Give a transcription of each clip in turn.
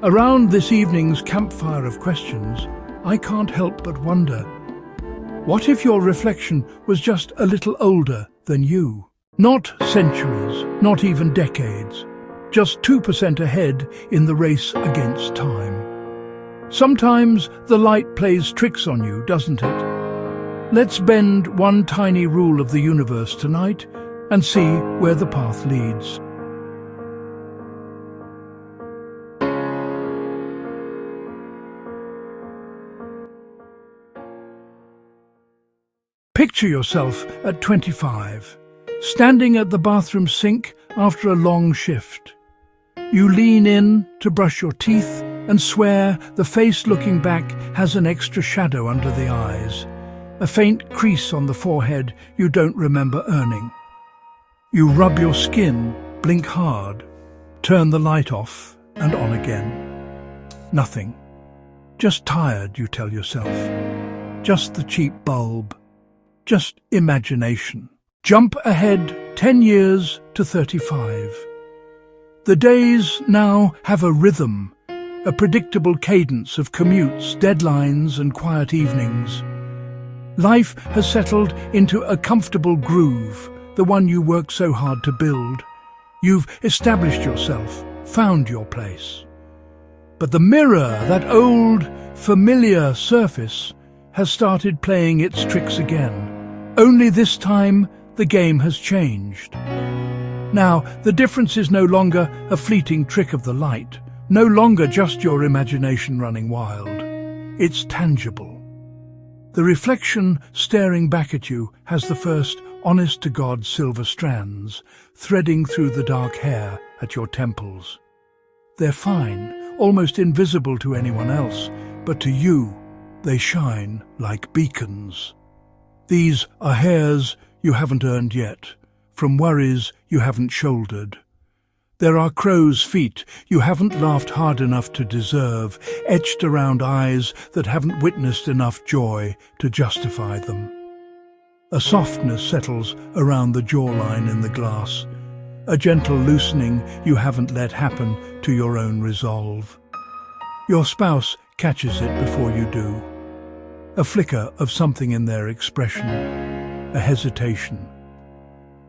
Around this evening's campfire of questions, I can't help but wonder, what if your reflection was just a little older than you? Not centuries, not even decades, just 2% ahead in the race against time. Sometimes the light plays tricks on you, doesn't it? Let's bend one tiny rule of the universe tonight and see where the path leads. Picture yourself at 25, standing at the bathroom sink after a long shift. You lean in to brush your teeth and swear the face looking back has an extra shadow under the eyes, a faint crease on the forehead you don't remember earning. You rub your skin, blink hard, turn the light off and on again. Nothing. Just tired, you tell yourself. Just the cheap bulb. Just imagination. Jump ahead 10 years to 35. The days now have a rhythm, a predictable cadence of commutes, deadlines and quiet evenings. Life has settled into a comfortable groove, the one you worked so hard to build. You've established yourself, found your place. But the mirror, that old, familiar surface, has started playing its tricks again. Only this time, the game has changed. Now, the difference is no longer a fleeting trick of the light, no longer just your imagination running wild. It's tangible. The reflection staring back at you has the first honest-to-God silver strands threading through the dark hair at your temples. They're fine, almost invisible to anyone else, but to you, they shine like beacons. These are hairs you haven't earned yet, from worries you haven't shouldered. There are crow's feet you haven't laughed hard enough to deserve, etched around eyes that haven't witnessed enough joy to justify them. A softness settles around the jawline in the glass, a gentle loosening you haven't let happen to your own resolve. Your spouse catches it before you do. A flicker of something in their expression, a hesitation.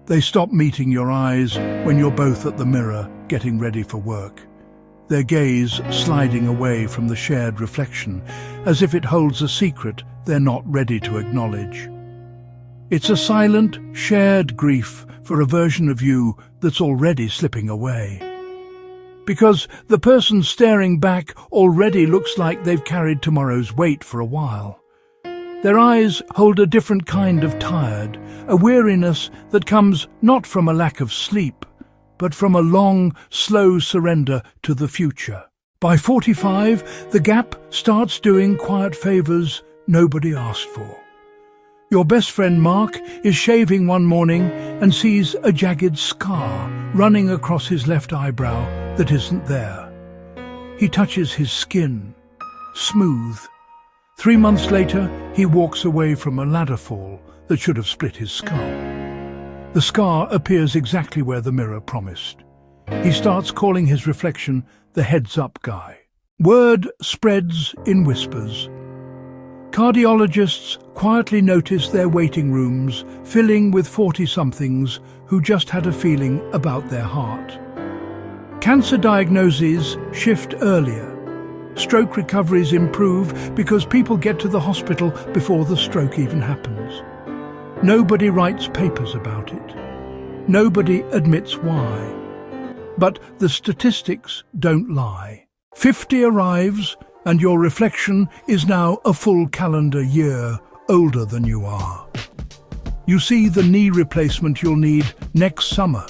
They stop meeting your eyes when you're both at the mirror getting ready for work, their gaze sliding away from the shared reflection as if it holds a secret they're not ready to acknowledge. It's a silent, shared grief for a version of you that's already slipping away. Because the person staring back already looks like they've carried tomorrow's weight for a while. Their eyes hold a different kind of tired, a weariness that comes not from a lack of sleep, but from a long, slow surrender to the future. By 45, the gap starts doing quiet favors nobody asked for. Your best friend Mark is shaving one morning and sees a jagged scar running across his left eyebrow that isn't there. He touches his skin, smooth. 3 months later, he walks away from a ladder fall that should have split his skull. The scar appears exactly where the mirror promised. He starts calling his reflection the heads-up guy. Word spreads in whispers. Cardiologists quietly notice their waiting rooms filling with 40-somethings who just had a feeling about their heart. Cancer diagnoses shift earlier. Stroke recoveries improve because people get to the hospital before the stroke even happens. Nobody writes papers about it. Nobody admits why. But the statistics don't lie. 50 arrives, and your reflection is now a full calendar year older than you are. You see the knee replacement you'll need next summer,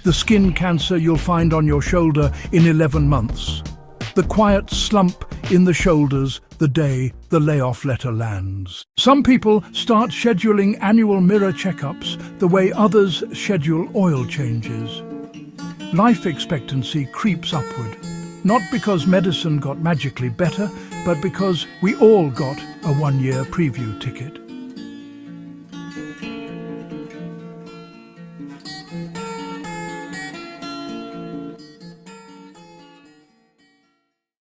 the skin cancer you'll find on your shoulder in 11 months, the quiet slump in the shoulders the day the layoff letter lands. Some people start scheduling annual mirror checkups the way others schedule oil changes. Life expectancy creeps upward, not because medicine got magically better, but because we all got a one-year preview ticket.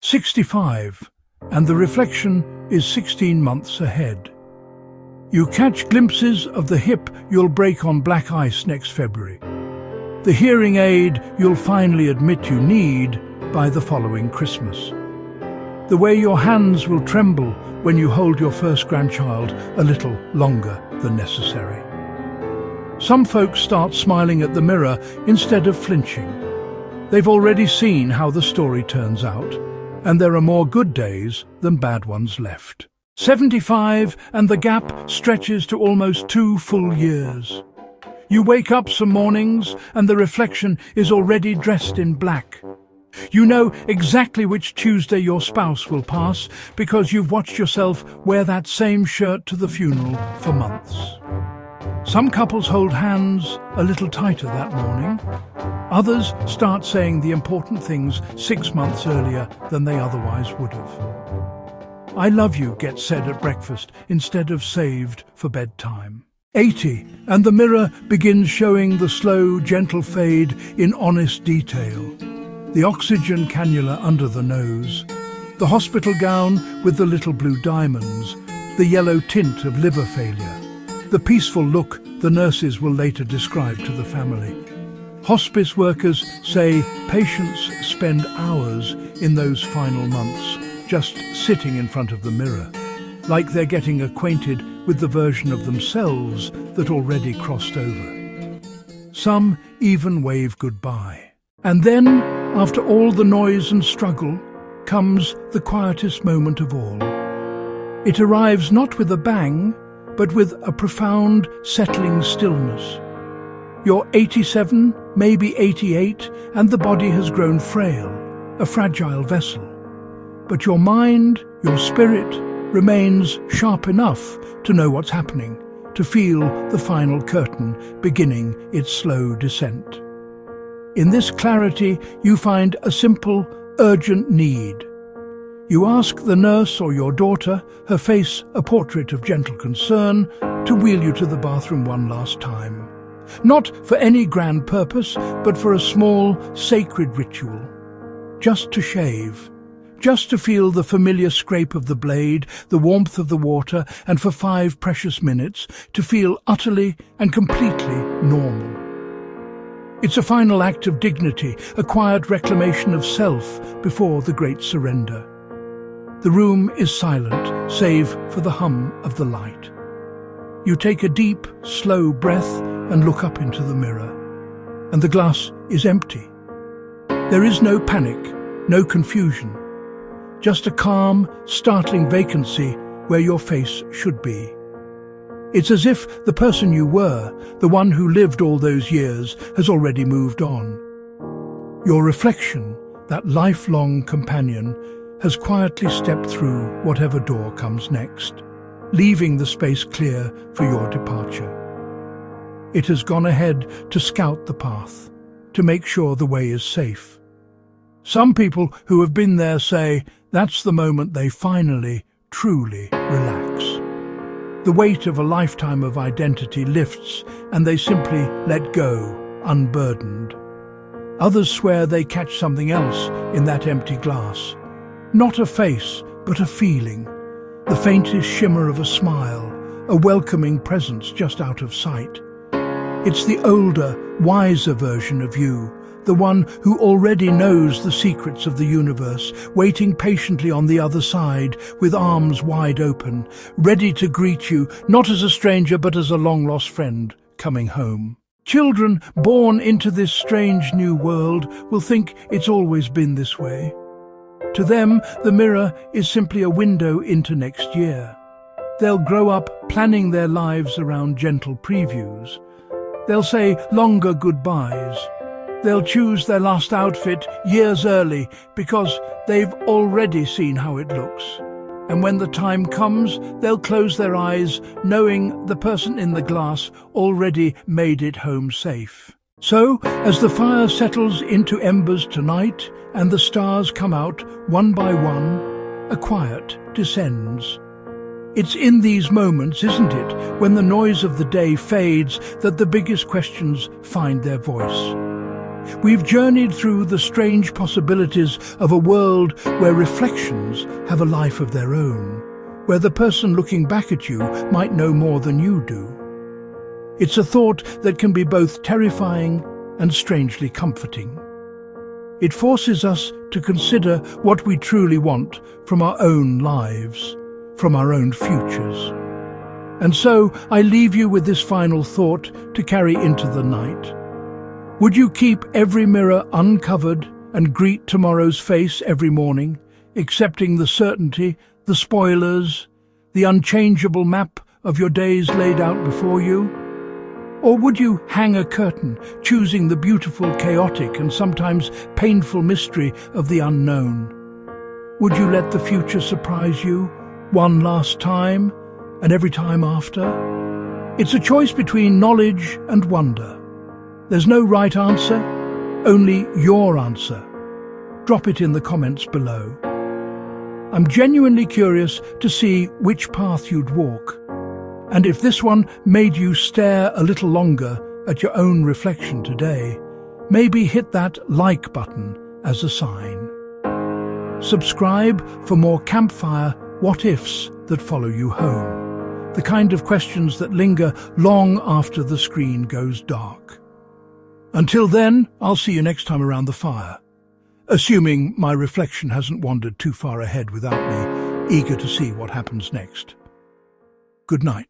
65, and the reflection is 16 months ahead. You catch glimpses of the hip you'll break on black ice next February, the hearing aid you'll finally admit you need by the following Christmas, the way your hands will tremble when you hold your first grandchild a little longer than necessary. Some folks start smiling at the mirror instead of flinching. They've already seen how the story turns out, and there are more good days than bad ones left. 75, and the gap stretches to almost 2 full years. You wake up some mornings and the reflection is already dressed in black. You know exactly which Tuesday your spouse will pass because you've watched yourself wear that same shirt to the funeral for months. Some couples hold hands a little tighter that morning. Others start saying the important things 6 months earlier than they otherwise would have. I love you gets said at breakfast instead of saved for bedtime. 80, and the mirror begins showing the slow, gentle fade in honest detail. The oxygen cannula under the nose, the hospital gown with the little blue diamonds, the yellow tint of liver failure, the peaceful look the nurses will later describe to the family. Hospice workers say patients spend hours in those final months just sitting in front of the mirror, like they're getting acquainted with the version of themselves that already crossed over. Some even wave goodbye. And then, after all the noise and struggle, comes the quietest moment of all. It arrives not with a bang, but with a profound, settling stillness. You're 87, maybe 88, and the body has grown frail, a fragile vessel. But your mind, your spirit, remains sharp enough to know what's happening, to feel the final curtain beginning its slow descent. In this clarity, you find a simple, urgent need. You ask the nurse or your daughter, her face a portrait of gentle concern, to wheel you to the bathroom one last time. Not for any grand purpose, but for a small, sacred ritual. Just to shave. Just to feel the familiar scrape of the blade, the warmth of the water, and for 5 precious minutes, to feel utterly and completely normal. It's a final act of dignity, a quiet reclamation of self before the great surrender. The room is silent, save for the hum of the light. You take a deep, slow breath and look up into the mirror, and the glass is empty. There is no panic, no confusion, just a calm, startling vacancy where your face should be. It's as if the person you were, the one who lived all those years, has already moved on. Your reflection, that lifelong companion, has quietly stepped through whatever door comes next, leaving the space clear for your departure. It has gone ahead to scout the path, to make sure the way is safe. Some people who have been there say that's the moment they finally, truly relax. The weight of a lifetime of identity lifts and they simply let go, unburdened. Others swear they catch something else in that empty glass. Not a face, but a feeling. The faintest shimmer of a smile, a welcoming presence just out of sight. It's the older, wiser version of you, the one who already knows the secrets of the universe, waiting patiently on the other side with arms wide open, ready to greet you, not as a stranger but as a long-lost friend coming home. Children born into this strange new world will think it's always been this way. To them, the mirror is simply a window into next year. They'll grow up planning their lives around gentle previews. They'll say longer goodbyes. They'll choose their last outfit years early because they've already seen how it looks. And when the time comes, they'll close their eyes knowing the person in the glass already made it home safe. So, as the fire settles into embers tonight and the stars come out one by one, a quiet descends. It's in these moments, isn't it, when the noise of the day fades, that the biggest questions find their voice. We've journeyed through the strange possibilities of a world where reflections have a life of their own, where the person looking back at you might know more than you do. It's a thought that can be both terrifying and strangely comforting. It forces us to consider what we truly want from our own lives, from our own futures. And so I leave you with this final thought to carry into the night. Would you keep every mirror uncovered and greet tomorrow's face every morning, accepting the certainty, the spoilers, the unchangeable map of your days laid out before you? Or would you hang a curtain, choosing the beautiful, chaotic, and sometimes painful mystery of the unknown? Would you let the future surprise you, one last time, and every time after? It's a choice between knowledge and wonder. There's no right answer, only your answer. Drop it in the comments below. I'm genuinely curious to see which path you'd walk, and if this one made you stare a little longer at your own reflection today, maybe hit that like button as a sign. Subscribe for more campfire what-ifs that follow you home, the kind of questions that linger long after the screen goes dark. Until then, I'll see you next time around the fire, assuming my reflection hasn't wandered too far ahead without me, eager to see what happens next. Good night.